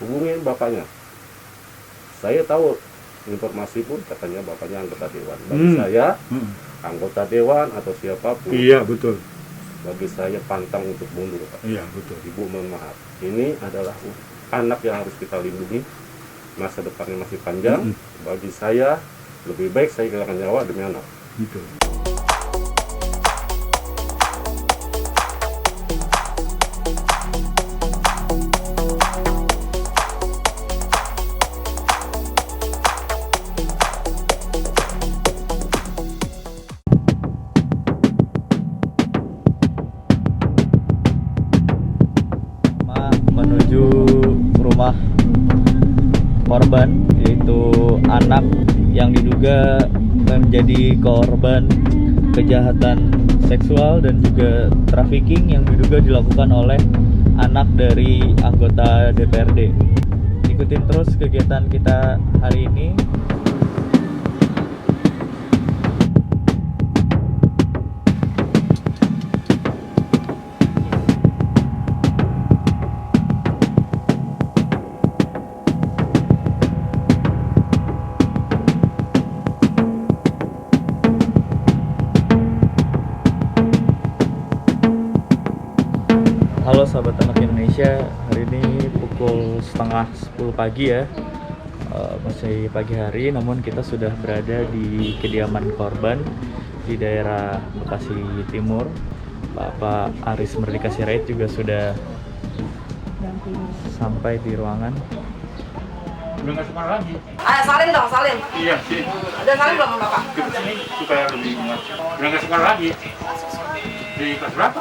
hubungin bapaknya. Saya tahu informasi pun katanya bapaknya anggota dewan. Bagi saya anggota dewan atau siapapun, iya betul, bagi saya pantang untuk mundur, Pak. iya betul. Ibu mohon maaf, ini adalah anak yang harus kita lindungi, masa depannya masih panjang. Bagi saya lebih baik saya kehilangan nyawa demi anak. Betul. Menuju rumah korban, yaitu anak yang diduga menjadi korban kejahatan seksual dan juga trafficking yang diduga dilakukan oleh anak dari anggota DPRD. Ikutin terus kegiatan kita hari ini. Halo sahabat anak Indonesia, hari ini pukul setengah 10 pagi ya. Masih pagi hari, namun kita sudah berada di kediaman korban di daerah Bekasi Timur. Bapak Aris Merdeka Sirait juga sudah sampai di ruangan. Udah nggak sekolah lagi? Ayo salin dong, salin. Iya sih. Ada salin belum Bapak? Ke sini supaya lebih enak. Udah nggak sekolah lagi? Di kelas berapa?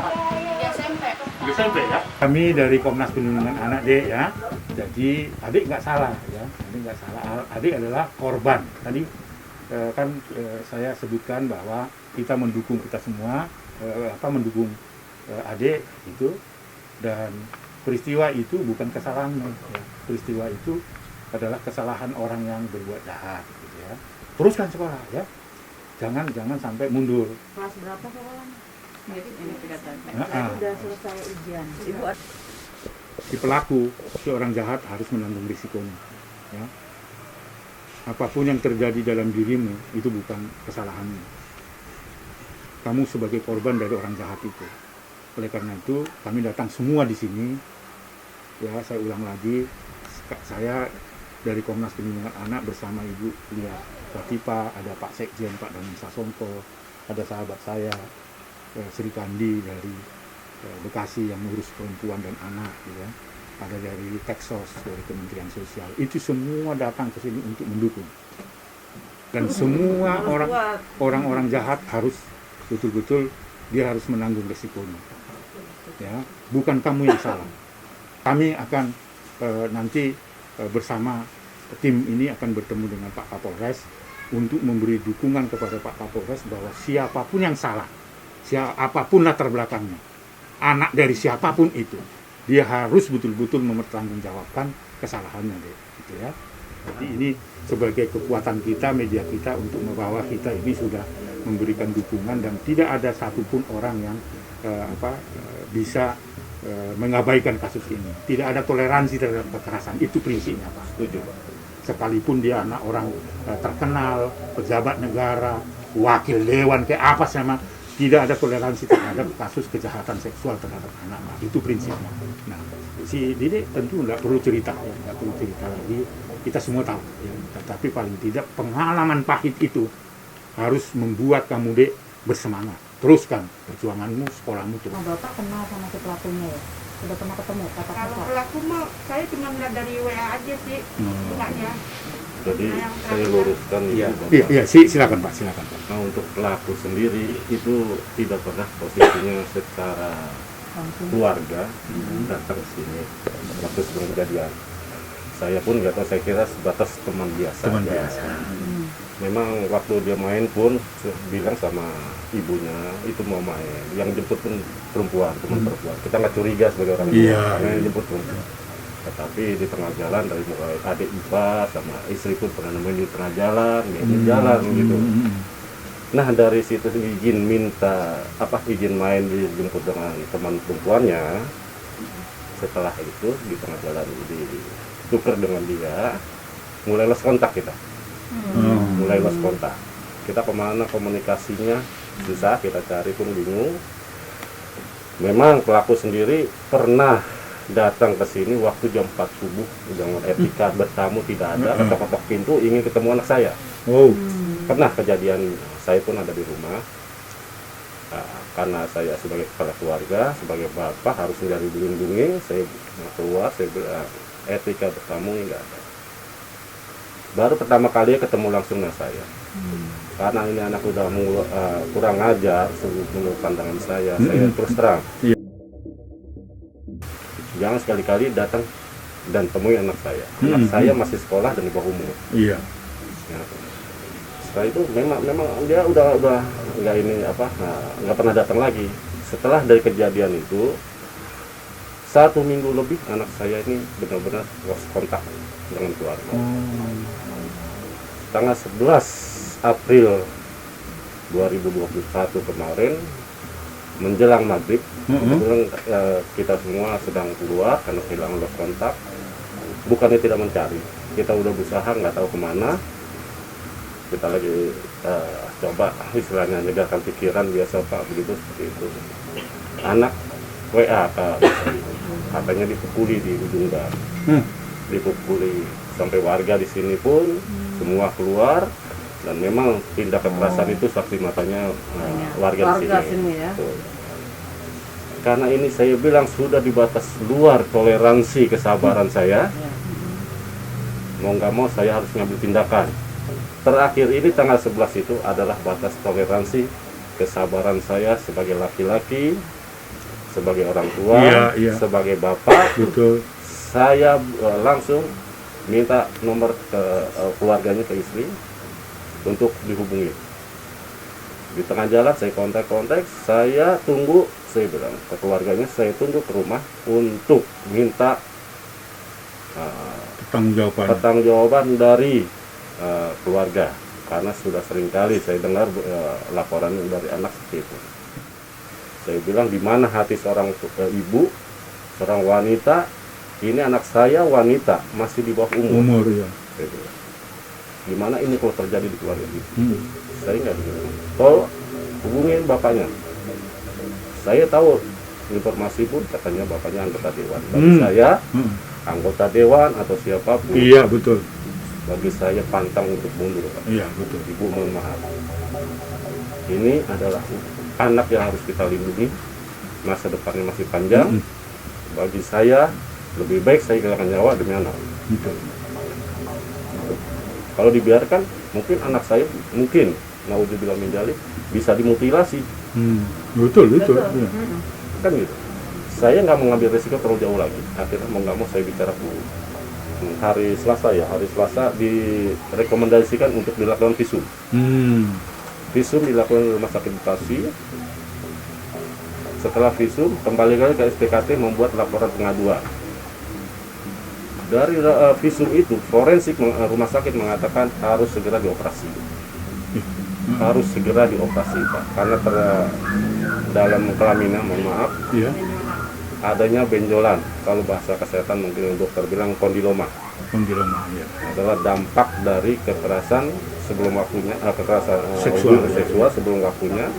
Di SMP ya. Kami dari Komnas Perlindungan Anak Dek ya. Jadi adik nggak salah ya. Adik nggak salah. Adik adalah korban. Tadi saya sebutkan bahwa kita mendukung kita semua, mendukung adik itu, dan peristiwa itu bukan kesalahannya. Ya. Peristiwa itu adalah kesalahan orang yang berbuat jahat, gitu ya. Teruskan sekolah ya. Jangan sampai mundur. Kelas berapa sekolahnya? Ini tidak tahu. Nah, Sudah selesai ujian. Ibu si pelaku, si orang jahat harus menanggung risikonya. Ya. Apapun yang terjadi dalam dirimu itu bukan kesalahanmu. Kamu sebagai korban dari orang jahat itu. Oleh karena itu kami datang semua di sini. Ya, saya ulang lagi, saya dari Komnas Perlindungan Anak bersama Ibu Lia Latifa, ada Pak Sekjen Pak Danung Sasongko, ada sahabat saya Sri Kandi dari Bekasi yang ngurus perempuan dan anak, ya. Ada dari Teksos, dari Kementerian Sosial. Itu semua datang ke sini untuk mendukung. Dan semua orang-orang jahat harus betul-betul dia harus menanggung resikonya. Ya, bukan kamu yang salah. Kami akan nanti bersama tim ini akan bertemu dengan Pak Kapolres untuk memberi dukungan kepada Pak Kapolres bahwa siapapun yang salah, siapapun latar belakangnya, anak dari siapapun itu, dia harus betul-betul mempertanggungjawabkan kesalahannya, gitu ya. Jadi ini sebagai kekuatan kita, media kita untuk membawa kita ini sudah memberikan dukungan dan tidak ada satupun orang yang bisa mengabaikan kasus ini. Tidak ada toleransi terhadap kekerasan, itu prinsipnya Pak. Setuju Pak. Sekalipun dia anak orang terkenal, pejabat negara, wakil dewan, kayak apa sama, tidak ada toleransi terhadap kasus kejahatan seksual terhadap anak Pak. Itu prinsipnya. Nah, si Dede tentu nggak perlu cerita, ya, nggak perlu cerita lagi. Kita semua tahu, ya. Tetapi paling tidak pengalaman pahit itu harus membuat kamu Dek bersemangat. Teruskan perjuanganmu, sekolahmu terus. Bapak kenal sama si pelakunya ya? Sudah pernah ketemu kata Kalau pelaku mah saya cuma lihat dari WA aja sih, enggak ya. Jadi saya luruskan. Iya, silakan Pak, silakan Pak. Nah, untuk pelaku sendiri itu tidak pernah posisinya secara keluarga datang ke sini waktu sebelum kejadian. Saya pun nggak tahu, saya kira sebatas teman biasa. Teman biasa. Memang waktu dia main pun bilang sama ibunya itu mau main. Yang jemput pun perempuan, teman perempuan. Kita nggak curiga sebagai orang tua karena yang jemput perempuan. Tetapi di tengah jalan dari mulai adik Ipa sama istri pun pernah nemuin di tengah jalan, jalan gitu. Nah dari situ izin main dijemput dengan teman perempuannya. Setelah itu di tengah jalan tuker dengan dia, mulai lost kontak kita. Mulai lost kontak. Kita kemana komunikasinya susah, kita cari pun bingung. Memang pelaku sendiri pernah datang ke sini waktu jam 4 subuh dengan etika bertamu tidak ada, ketok-ketok pintu ingin ketemu anak saya. Oh. Pernah kejadian, saya pun ada di rumah. Karena saya sebagai kepala keluarga, sebagai bapak harus mencari dilindungi, saya keluar, saya bilang etika bertamu enggak ada. Baru pertama kali ketemu langsung dengan saya. Karena ini anak udah kurang ajar menurut pandangan saya terus terang. Iya. Jangan sekali-kali datang dan temui anak saya. Anak saya masih sekolah dan di bawah umur. Iya. Ya. Setelah itu memang dia udah nggak nggak pernah datang lagi. Setelah dari kejadian itu 1 minggu lebih anak saya ini benar-benar lost kontak dengan keluarga. Tanggal 11 April 2021 kemarin menjelang maghrib, kebetulan kita semua sedang keluar karena kehilangan lost kontak. Bukannya tidak mencari, kita udah berusaha nggak tahu kemana. Kita lagi coba istilahnya nyegarkan pikiran biasa Pak, begitu seperti itu. Anak WA katanya dipukuli di ujung bar, dipukuli sampai warga di sini pun semua keluar dan memang tindak kekerasan itu saksi matanya warga di sini. Ya. Tuh. Karena ini saya bilang sudah di batas luar toleransi kesabaran saya, mau nggak mau saya harus ngambil tindakan. Terakhir ini tanggal 11 itu adalah batas toleransi kesabaran saya sebagai laki-laki, sebagai orang tua, sebagai bapak. Betul. Saya langsung minta nomor ke keluarganya, ke istri untuk dihubungi. Di tengah jalan saya kontak, saya tunggu, saya bilang ke keluarganya, saya tunggu ke rumah untuk minta pertanggungjawaban dari keluarga, karena sudah seringkali saya dengar laporan dari anak seperti itu. Saya bilang, di mana hati seorang ibu, seorang wanita, ini anak saya wanita, masih di bawah umur. Ya. Saya bilang, gimana ini kalau terjadi di keluarga itu? Saya nggak bilang, tolong hubungin bapaknya. Saya tahu informasi pun katanya bapaknya anggota dewan. Bagi saya, anggota dewan atau siapapun. Iya, betul. Bagi saya pantang untuk mundur, Pak. Iya, betul. Ibu mohon maaf. Ini adalah anak yang harus kita lindungi. Masa depannya masih panjang. Bagi saya lebih baik saya kehilangan nyawa demi anak. Betul. Kalau dibiarkan, mungkin anak saya naudzubillah min dzalik bisa dimutilasi. Betul. Ya. Kan gitu. Saya nggak mau ngambil resiko terlalu jauh lagi. Akhirnya mau nggak mau saya bicara dulu. Hari Selasa direkomendasikan untuk dilakukan visum. Visum dilakukan di Rumah Sakit Bekasi. Setelah visum, kembali lagi ke SPKT membuat laporan pengaduan. Dari visum itu, forensik rumah sakit mengatakan harus segera dioperasi. Harus segera dioperasi, Pak. Karena dalam kelaminan, mohon maaf, adanya benjolan. Kalau bahasa kesehatan mungkin dokter bilang kondiloma. Ya. Adalah dampak dari kekerasan sebelum waktunya, kekerasan seksual sebelum waktunya.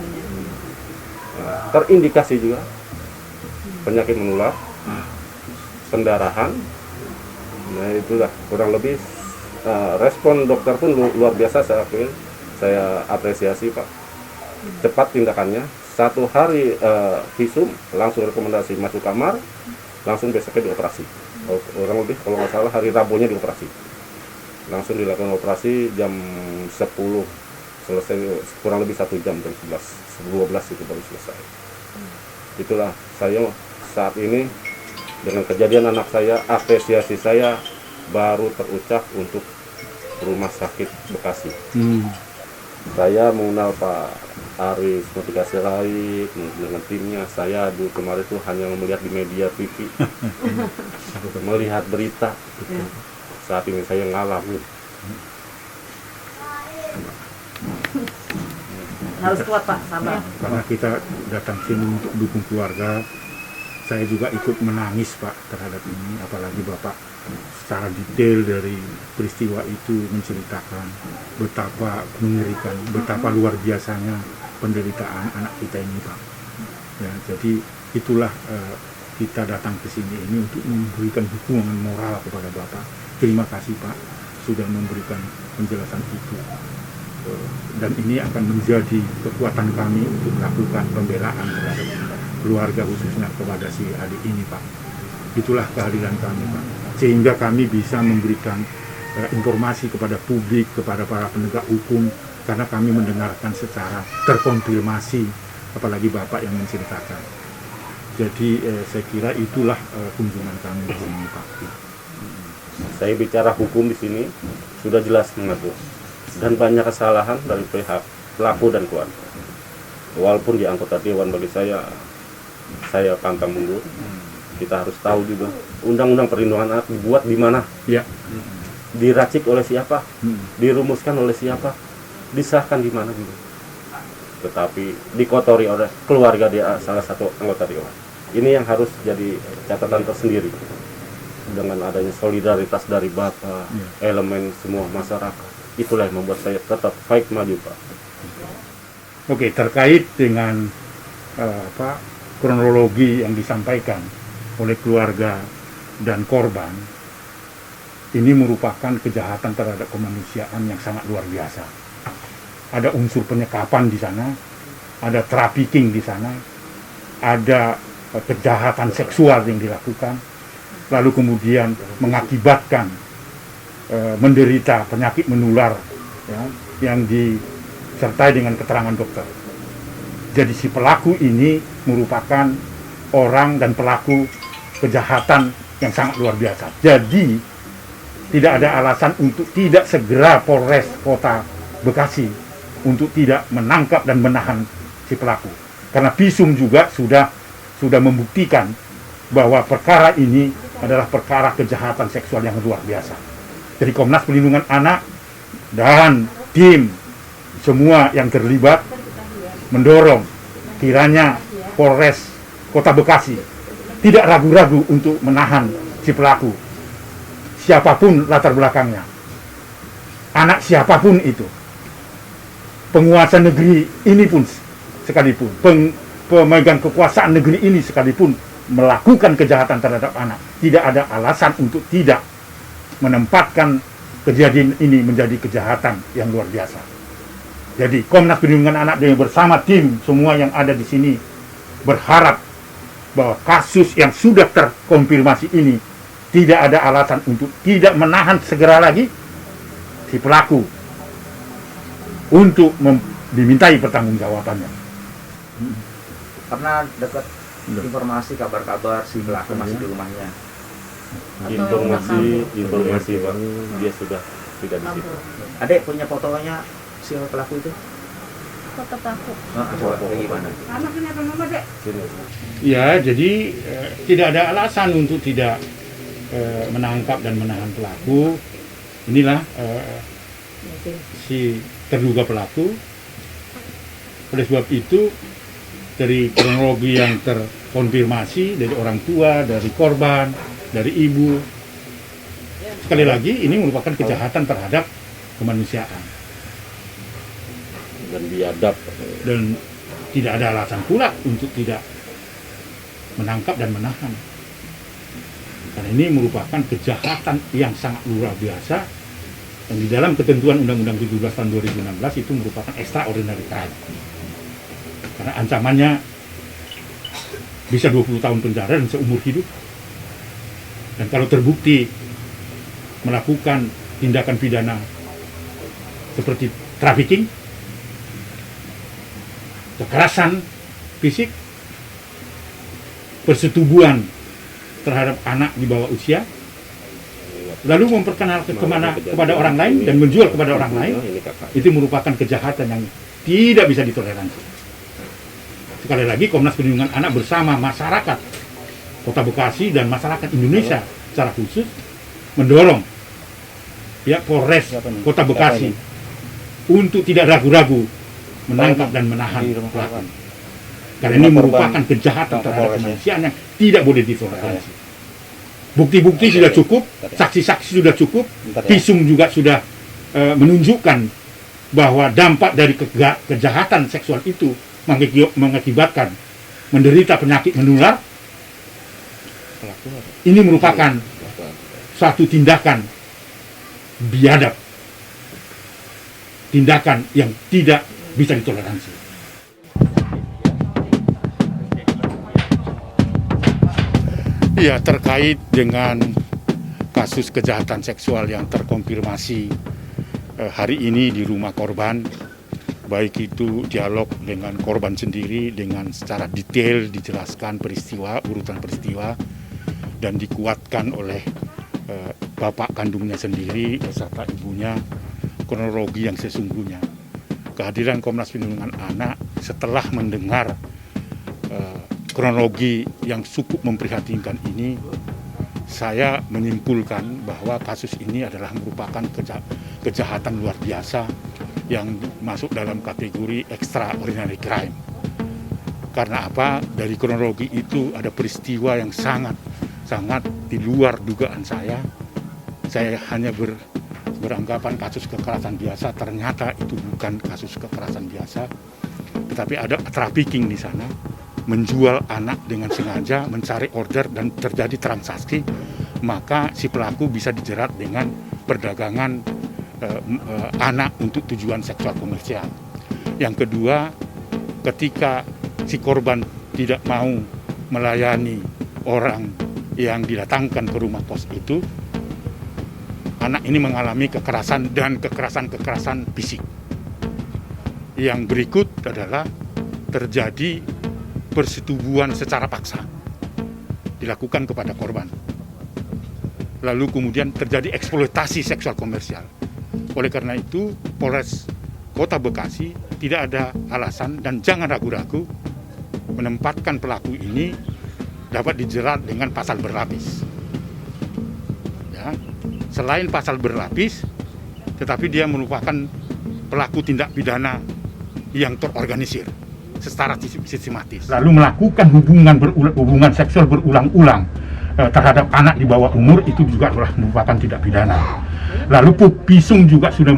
Terindikasi juga penyakit menular, pendarahan. Nah itulah kurang lebih respon dokter pun luar biasa, saya apresiasi Pak. Cepat tindakannya. 1 hari visum langsung rekomendasi masuk kamar, langsung besoknya dioperasi. Orang lebih kalau nggak salah hari Rabunya dioperasi. Langsung dilakukan operasi jam 10, selesai kurang lebih 1 jam, jam 11, 12 itu baru selesai. Itulah saya saat ini dengan kejadian anak saya, apresiasi saya baru terucap untuk Rumah Sakit Bekasi. Saya mengenal Pak Aris Mutika Sirait dengan timnya. Saya dulu kemarin itu hanya melihat di media TV, melihat berita. Saat ini saya ngalamin. Harus kuat Pak, sabar. Karena kita datang sini untuk dukung keluarga, saya juga ikut menangis Pak terhadap ini, apalagi Bapak secara detail dari peristiwa itu menceritakan betapa mengerikan, betapa luar biasanya penderitaan anak kita ini, Pak. Ya, jadi itulah kita datang ke sini ini untuk memberikan dukungan moral kepada Bapak. Terima kasih, Pak, sudah memberikan penjelasan itu. Dan ini akan menjadi kekuatan kami untuk melakukan pembelaan terhadap keluarga, khususnya kepada si adik ini, Pak. Itulah kehadiran kami, Pak, sehingga kami bisa memberikan informasi kepada publik, kepada para penegak hukum, karena kami mendengarkan secara terkonfirmasi, apalagi Bapak yang menceritakan. Jadi saya kira itulah kunjungan kami di sini, Pak. Saya bicara hukum di sini sudah jelas mengatur, dan banyak kesalahan dari pihak pelaku dan keluarga. Walaupun di anggota dewan, bagi saya pantang mundur. Kita harus tahu juga undang-undang perlindungan anak dibuat di mana, Ya. diracik oleh siapa, dirumuskan oleh siapa, disahkan di mana juga. Tetapi dikotori oleh keluarga dia, salah satu anggota dewan. Ini yang harus jadi catatan tersendiri. Dengan adanya solidaritas dari Bapak, elemen semua masyarakat, itulah yang membuat saya tetap fight maju, Pak. Oke, terkait dengan kronologi yang disampaikan oleh keluarga dan korban, ini merupakan kejahatan terhadap kemanusiaan yang sangat luar biasa. Ada unsur penyekapan di sana, ada trafficking di sana, ada kejahatan seksual yang dilakukan, lalu kemudian mengakibatkan menderita penyakit menular, ya, yang disertai dengan keterangan dokter. Jadi si pelaku ini merupakan orang dan pelaku kejahatan yang sangat luar biasa. Jadi tidak ada alasan untuk tidak segera Polres Kota Bekasi untuk tidak menangkap dan menahan si pelaku. Karena visum juga sudah membuktikan bahwa perkara ini adalah perkara kejahatan seksual yang luar biasa. Jadi Komnas Perlindungan Anak dan tim semua yang terlibat mendorong kiranya Polres Kota Bekasi tidak ragu-ragu untuk menahan si pelaku, siapapun latar belakangnya, anak siapapun itu, penguasa negeri ini pun sekalipun, pemegang kekuasaan negeri ini sekalipun melakukan kejahatan terhadap anak, tidak ada alasan untuk tidak menempatkan kejadian ini menjadi kejahatan yang luar biasa. Jadi Komnas Perlindungan Anak dengan bersama tim semua yang ada di sini berharap bahwa kasus yang sudah terkonfirmasi ini tidak ada alasan untuk tidak menahan segera lagi si pelaku untuk dimintai pertanggungjawabannya. Karena dapat informasi kabar-kabar si pelaku masih di rumahnya. Informasi Bang, dia sudah tidak di situ. Adek punya fotonya si pelaku itu? Foto pelaku. Coba bagaimana? Anak ini apa mama, Dek? Ya, jadi tidak ada alasan untuk tidak menangkap dan menahan pelaku. Inilah si terduga pelaku. Oleh sebab itu, dari kronologi yang terkonfirmasi dari orang tua, dari korban, dari ibu, sekali lagi ini merupakan kejahatan terhadap kemanusiaan. Dan biadab. Dan tidak ada alasan pula untuk tidak menangkap dan menahan. Karena ini merupakan kejahatan yang sangat luar biasa, dan di dalam ketentuan Undang-Undang 17 tahun 2016 itu merupakan extraordinary crime. Karena ancamannya bisa 20 tahun penjara dan seumur hidup. Dan kalau terbukti melakukan tindakan pidana seperti trafficking, kekerasan fisik, persetubuhan terhadap anak di bawah usia, lalu memperkenalkan kepada orang lain dan menjual kepada orang lain, itu merupakan kejahatan yang tidak bisa ditoleransi. Sekali lagi Komnas Perlindungan Anak bersama masyarakat Kota Bekasi dan masyarakat Indonesia secara khusus mendorong pihak Polres Kota Bekasi untuk tidak ragu-ragu menangkap dan menahan pelaku. Karena ini merupakan kejahatan terhadap kemanusiaan yang tidak boleh ditoleransi. Bukti-bukti sudah cukup, saksi-saksi sudah cukup, visum juga sudah menunjukkan bahwa dampak dari kejahatan seksual itu mengakibatkan menderita penyakit menular. Ini merupakan suatu tindakan biadab, tindakan yang tidak bisa ditoleransi. Ya, terkait dengan kasus kejahatan seksual yang terkonfirmasi hari ini di rumah korban, baik itu dialog dengan korban sendiri dengan secara detail dijelaskan peristiwa, urutan peristiwa, dan dikuatkan oleh bapak kandungnya sendiri beserta ibunya, kronologi yang sesungguhnya. Kehadiran Komnas Perlindungan Anak setelah mendengar kronologi yang cukup memprihatinkan ini, saya menyimpulkan bahwa kasus ini adalah merupakan kejahatan luar biasa yang masuk dalam kategori extraordinary crime. Karena apa? Dari kronologi itu ada peristiwa yang sangat di luar dugaan saya. Saya hanya beranggapan kasus kekerasan biasa, ternyata itu bukan kasus kekerasan biasa, tetapi ada trafficking di sana, menjual anak dengan sengaja, mencari order dan terjadi transaksi, maka si pelaku bisa dijerat dengan perdagangan anak untuk tujuan seksual komersial. Yang kedua, ketika si korban tidak mau melayani orang yang didatangkan ke rumah kos itu, anak ini mengalami kekerasan dan kekerasan fisik. Yang berikut adalah terjadi persetubuhan secara paksa dilakukan kepada korban. Lalu kemudian terjadi eksploitasi seksual komersial. Oleh karena itu, Polres Kota Bekasi tidak ada alasan dan jangan ragu-ragu menempatkan pelaku ini dapat dijerat dengan pasal berlapis. Ya, selain pasal berlapis, tetapi dia merupakan pelaku tindak pidana yang terorganisir secara sistematis. Lalu melakukan hubungan seksual berulang-ulang terhadap anak di bawah umur itu juga adalah merupakan tindak pidana. Lalu visum juga sudah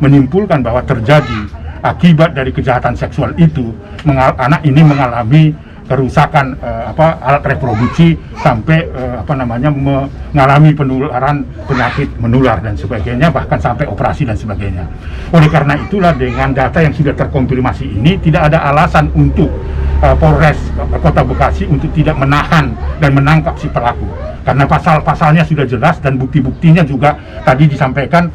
menyimpulkan bahwa terjadi akibat dari kejahatan seksual itu, anak ini mengalami kerusakan alat reproduksi sampai mengalami penularan penyakit menular dan sebagainya, bahkan sampai operasi dan sebagainya. Oleh karena itulah dengan data yang sudah terkonfirmasi ini tidak ada alasan untuk Polres Kota Bekasi untuk tidak menahan dan menangkap si pelaku, karena pasal-pasalnya sudah jelas dan bukti-buktinya juga tadi disampaikan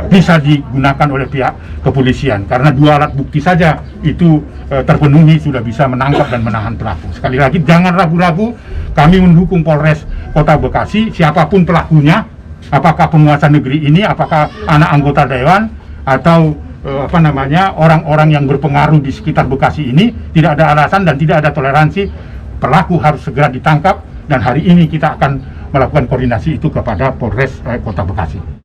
bisa digunakan oleh pihak kepolisian, karena 2 alat bukti saja itu terpenuhi sudah bisa menangkap dan menahan pelaku. Sekali lagi jangan ragu-ragu, kami mendukung Polres Kota Bekasi, siapapun pelakunya, apakah penguasa negeri ini, apakah anak anggota dewan atau orang-orang yang berpengaruh di sekitar Bekasi ini, tidak ada alasan dan tidak ada toleransi. Pelaku harus segera ditangkap dan hari ini kita akan melakukan koordinasi itu kepada Polres Kota Bekasi.